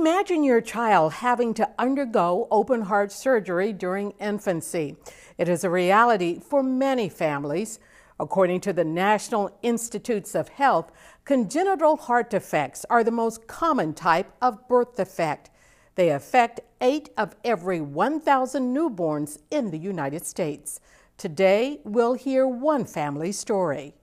Imagine your child having to undergo open heart surgery during infancy. It is a reality for many families. According to the National Institutes of Health, congenital heart defects are the most common type of birth defect. They affect 8 of every 1,000 newborns in the United States. Today, we'll hear one family story.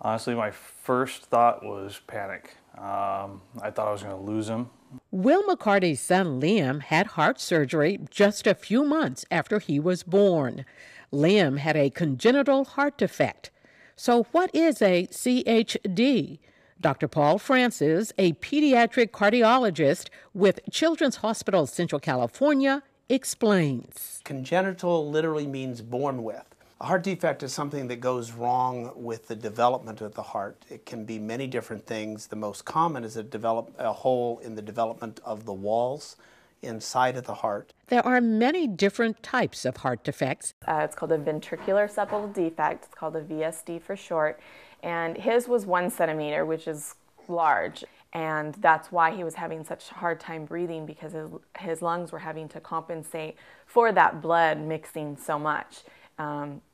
Honestly, my first thought was panic. I thought I was going to lose him. Will McCarty's son Liam had heart surgery just a few months after he was born. Liam had a congenital heart defect. So what is a CHD? Dr. Paul Francis, a pediatric cardiologist with Children's Hospital Central California, explains. Congenital literally means born with. A heart defect is something that goes wrong with the development of the heart. It can be many different things. The most common is a hole in the development of the walls inside of the heart. There are many different types of heart defects. It's called a ventricular septal defect. It's called a VSD for short. And his was 1 centimeter, which is large. And that's why he was having such a hard time breathing, because his lungs were having to compensate for that blood mixing so much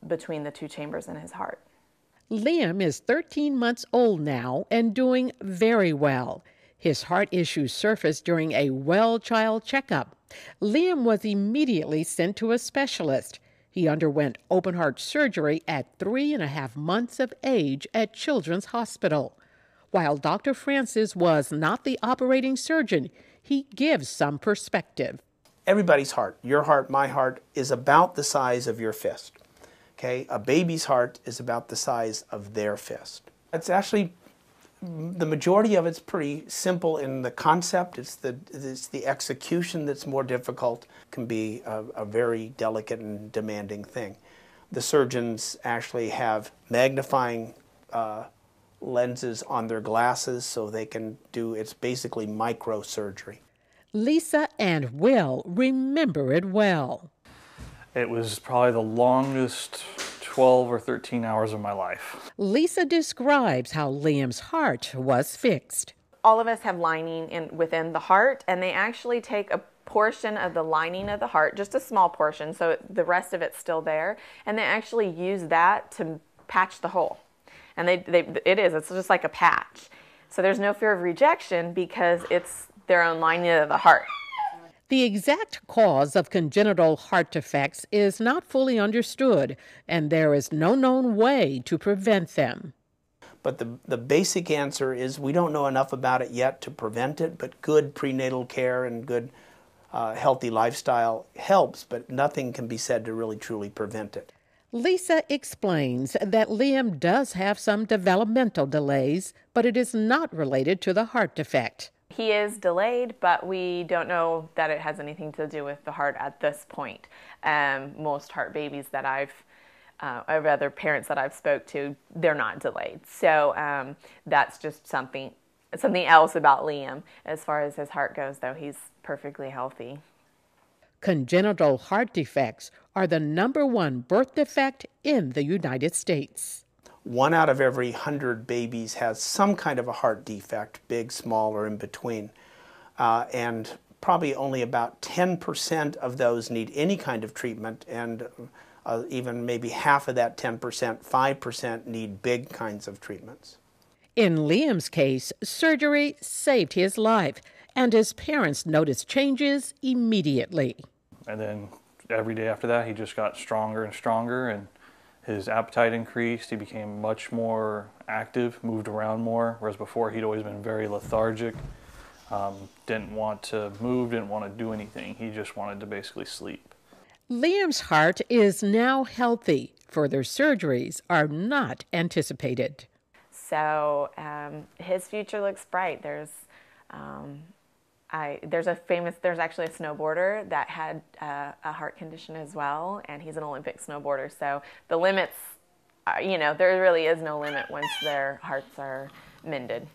between the 2 chambers in his heart. Liam is 13 months old now and doing very well. His heart issues surfaced during a well-child checkup. Liam was immediately sent to a specialist. He underwent open heart surgery at 3.5 months of age at Children's Hospital. While Dr. Francis was not the operating surgeon, he gives some perspective. Everybody's heart, your heart, my heart, is about the size of your fist. Okay? A baby's heart is about the size of their fist. It's actually, the majority of it's pretty simple in the concept. It's the execution that's more difficult. It can be a very delicate and demanding thing. The surgeons actually have magnifying lenses on their glasses so they can do, it's basically microsurgery. Lisa and Will remember it well. It was probably the longest 12 or 13 hours of my life. Lisa describes how Liam's heart was fixed. All of us have lining within the heart, and they actually take a portion of the lining of the heart, just a small portion, so the rest of it's still there, and they actually use that to patch the hole. And it's just like a patch. So there's no fear of rejection because it's their own lining of the heart. The exact cause of congenital heart defects is not fully understood, and there is no known way to prevent them. But the basic answer is we don't know enough about it yet to prevent it, but good prenatal care and good healthy lifestyle helps, but nothing can be said to really truly prevent it. Lisa explains that Liam does have some developmental delays, but it is not related to the heart defect. He is delayed, but we don't know that it has anything to do with the heart at this point. Most heart babies that of other parents that I've spoke to, they're not delayed. So that's just something else about Liam. As far as his heart goes, though, he's perfectly healthy. Congenital heart defects are the #1 birth defect in the United States. 1 out of every 100 babies has some kind of a heart defect, big, small, or in between. And probably only about 10% of those need any kind of treatment, and even maybe half of that 10%, 5%, need big kinds of treatments. In Liam's case, surgery saved his life, and his parents noticed changes immediately. And then every day after that, he just got stronger and stronger, and his appetite increased. He became much more active, moved around more, whereas before he'd always been very lethargic, didn't want to move, didn't want to do anything. He just wanted to basically sleep. Liam's heart is now healthy. Further surgeries are not anticipated. So his future looks bright. There's actually a snowboarder that had a heart condition as well, and he's an Olympic snowboarder. So the limits, there really is no limit once their hearts are mended.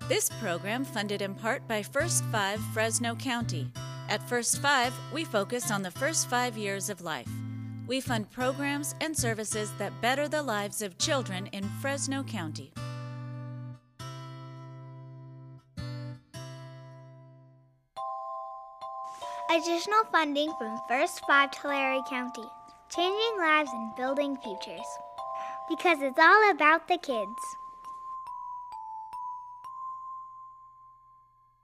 This program funded in part by First 5 Fresno County. At First 5, we focus on the first 5 years of life. We fund programs and services that better the lives of children in Fresno County. Additional funding from First 5 Tulare County. Changing lives and building futures. Because it's all about the kids.